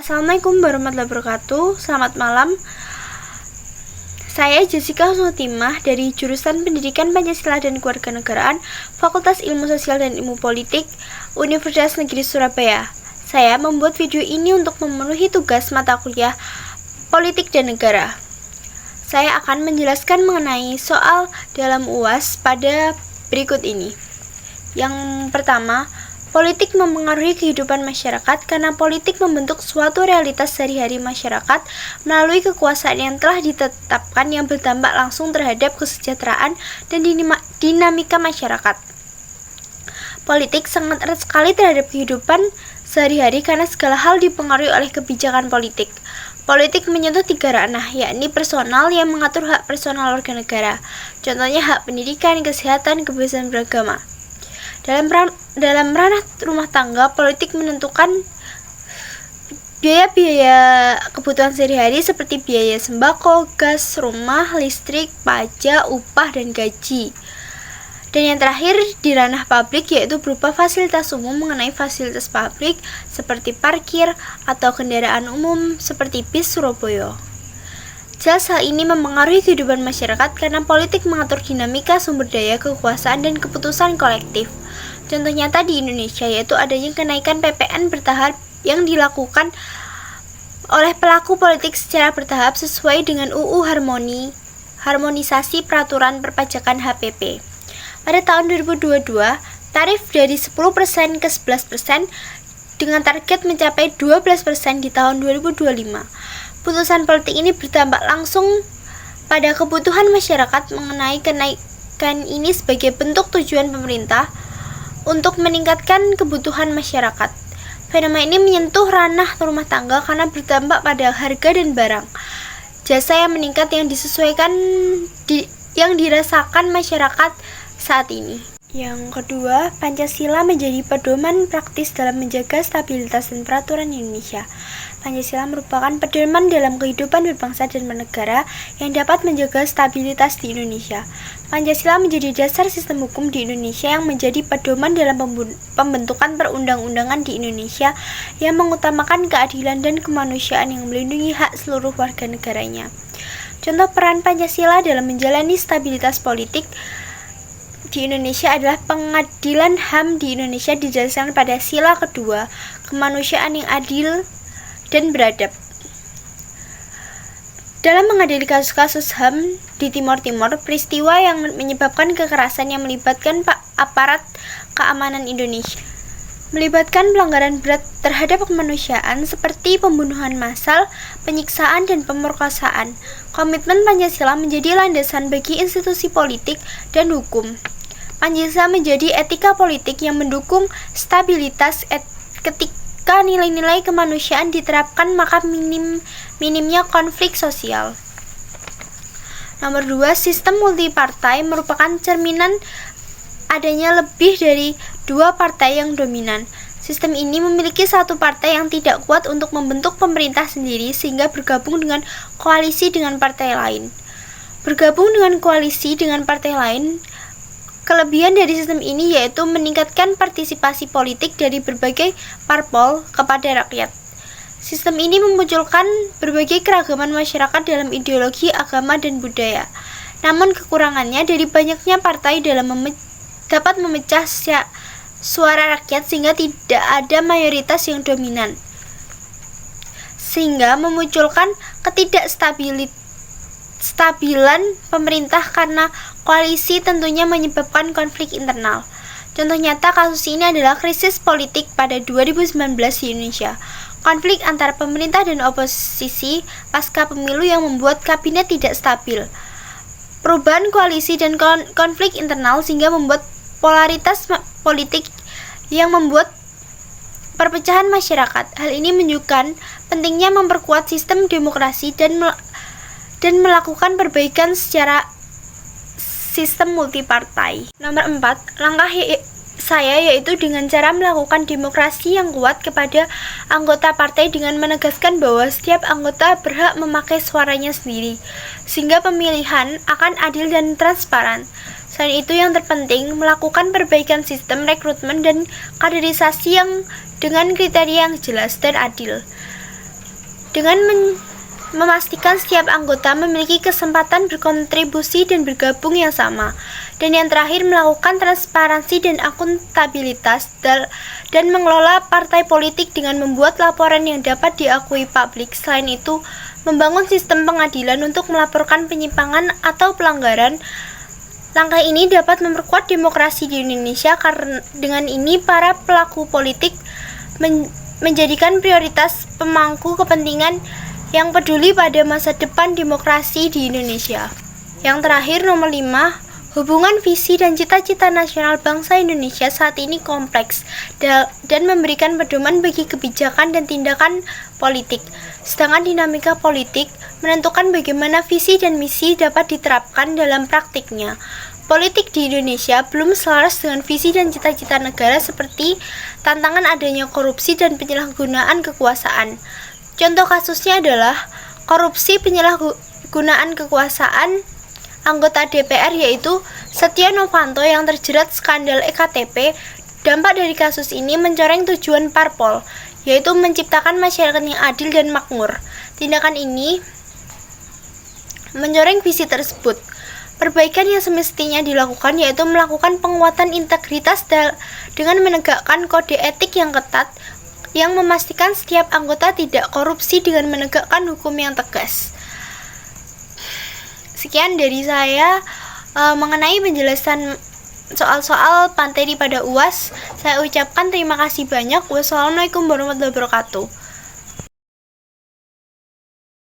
Assalamualaikum warahmatullahi wabarakatuh. Selamat malam. Saya Jessica Sutimah dari jurusan Pendidikan Pancasila dan Kewarganegaraan, Fakultas Ilmu Sosial dan Ilmu Politik, Universitas Negeri Surabaya. Saya membuat video ini untuk memenuhi tugas mata kuliah Politik dan Negara. Saya akan menjelaskan mengenai soal dalam UAS pada berikut ini. Yang pertama, politik mempengaruhi kehidupan masyarakat karena politik membentuk suatu realitas sehari-hari masyarakat melalui kekuasaan yang telah ditetapkan yang berdampak langsung terhadap kesejahteraan dan dinamika masyarakat. Politik sangat erat sekali terhadap kehidupan sehari-hari karena segala hal dipengaruhi oleh kebijakan politik. Politik menyentuh 3 ranah, yakni personal yang mengatur hak personal warga negara. Contohnya hak pendidikan, kesehatan, kebebasan beragama. Dalam ranah rumah tangga, politik menentukan biaya-biaya kebutuhan sehari-hari seperti biaya sembako, gas, rumah, listrik, pajak, upah, dan gaji. Dan yang terakhir di ranah publik yaitu berupa fasilitas umum mengenai fasilitas publik seperti parkir atau kendaraan umum seperti bis Surabaya. Jelas hal ini mempengaruhi kehidupan masyarakat karena politik mengatur dinamika sumber daya, kekuasaan, dan keputusan kolektif. Contoh nyata di Indonesia yaitu adanya kenaikan PPN bertahap yang dilakukan oleh pelaku politik secara bertahap sesuai dengan UU Harmonisasi Peraturan Perpajakan HPP. Pada tahun 2022, tarif dari 10% ke 11% dengan target mencapai 12% di tahun 2025. Putusan politik ini berdampak langsung pada kebutuhan masyarakat mengenai kenaikan ini sebagai bentuk tujuan pemerintah untuk meningkatkan kebutuhan masyarakat. Fenomena ini menyentuh ranah rumah tangga karena berdampak pada harga dan barang. Jasa yang meningkat yang dirasakan masyarakat saat ini. Yang kedua, Pancasila menjadi pedoman praktis dalam menjaga stabilitas dan peraturan Indonesia. Pancasila merupakan pedoman dalam kehidupan berbangsa dan bernegara yang dapat menjaga stabilitas di Indonesia. Pancasila menjadi dasar sistem hukum di Indonesia yang menjadi pedoman dalam pembentukan perundang-undangan di Indonesia yang mengutamakan keadilan dan kemanusiaan yang melindungi hak seluruh warga negaranya. Contoh peran Pancasila dalam menjalani stabilitas politik di Indonesia adalah pengadilan HAM di Indonesia didasarkan pada sila kedua, kemanusiaan yang adil dan beradab. Dalam mengadili kasus-kasus HAM di Timur Timur, peristiwa yang menyebabkan kekerasan yang melibatkan aparat keamanan Indonesia, melibatkan pelanggaran berat terhadap kemanusiaan seperti pembunuhan massal, penyiksaan, dan pemerkosaan. Komitmen Pancasila menjadi landasan bagi institusi politik dan hukum. Pancasila menjadi etika politik yang mendukung stabilitas ketika nilai-nilai kemanusiaan diterapkan maka minimnya konflik sosial. Nomor 2, sistem multipartai merupakan cerminan adanya lebih dari 2 partai yang dominan. Sistem ini memiliki satu partai yang tidak kuat untuk membentuk pemerintah sendiri sehingga bergabung dengan koalisi dengan partai lain. Bergabung dengan koalisi dengan partai lain, kelebihan dari sistem ini yaitu meningkatkan partisipasi politik dari berbagai parpol kepada rakyat. Sistem ini memunculkan berbagai keragaman masyarakat dalam ideologi, agama, dan budaya. Namun kekurangannya dari banyaknya partai dalam dapat memecah suara rakyat sehingga tidak ada mayoritas yang dominan, sehingga memunculkan ketidakstabilan pemerintah karena koalisi tentunya menyebabkan konflik internal. Contoh nyata kasus ini adalah krisis politik pada 2019 di Indonesia. Konflik antara pemerintah dan oposisi pasca pemilu yang membuat kabinet tidak stabil. Perubahan koalisi dan konflik internal sehingga membuat polaritas politik yang membuat perpecahan masyarakat. Hal ini menunjukkan pentingnya memperkuat sistem demokrasi dan melakukan perbaikan secara sistem multipartai. Nomor 4, langkah saya yaitu dengan cara melakukan demokrasi yang kuat kepada anggota partai dengan menegaskan bahwa setiap anggota berhak memakai suaranya sendiri, sehingga pemilihan akan adil dan transparan. Selain itu yang terpenting, melakukan perbaikan sistem rekrutmen dan kaderisasi yang dengan kriteria yang jelas dan adil. dengan memastikan setiap anggota memiliki kesempatan berkontribusi dan bergabung yang sama. Dan yang terakhir, melakukan transparansi dan akuntabilitas dan mengelola partai politik dengan membuat laporan yang dapat diakui publik. Selain itu, membangun sistem pengadilan untuk melaporkan penyimpangan atau pelanggaran. Langkah ini dapat memperkuat demokrasi di Indonesia karena dengan ini para pelaku politik menjadikan prioritas pemangku kepentingan yang peduli pada masa depan demokrasi di Indonesia. Yang terakhir, nomor 5, hubungan visi dan cita-cita nasional bangsa Indonesia saat ini kompleks dan memberikan pedoman bagi kebijakan dan tindakan politik. Sedangkan dinamika politik menentukan bagaimana visi dan misi dapat diterapkan dalam praktiknya. Politik di Indonesia belum selaras dengan visi dan cita-cita negara seperti tantangan adanya korupsi dan penyalahgunaan kekuasaan. Contoh kasusnya adalah korupsi penyalahgunaan kekuasaan anggota DPR yaitu Setia Novanto yang terjerat skandal EKTP. Dampak dari kasus ini mencoreng tujuan parpol, yaitu menciptakan masyarakat yang adil dan makmur. Tindakan ini mencoreng visi tersebut. Perbaikan yang semestinya dilakukan yaitu melakukan penguatan integritas dengan menegakkan kode etik yang ketat yang memastikan setiap anggota tidak korupsi dengan menegakkan hukum yang tegas. Sekian dari saya mengenai penjelasan soal-soal materi pada UAS. Saya ucapkan terima kasih banyak. Wassalamualaikum warahmatullahi wabarakatuh.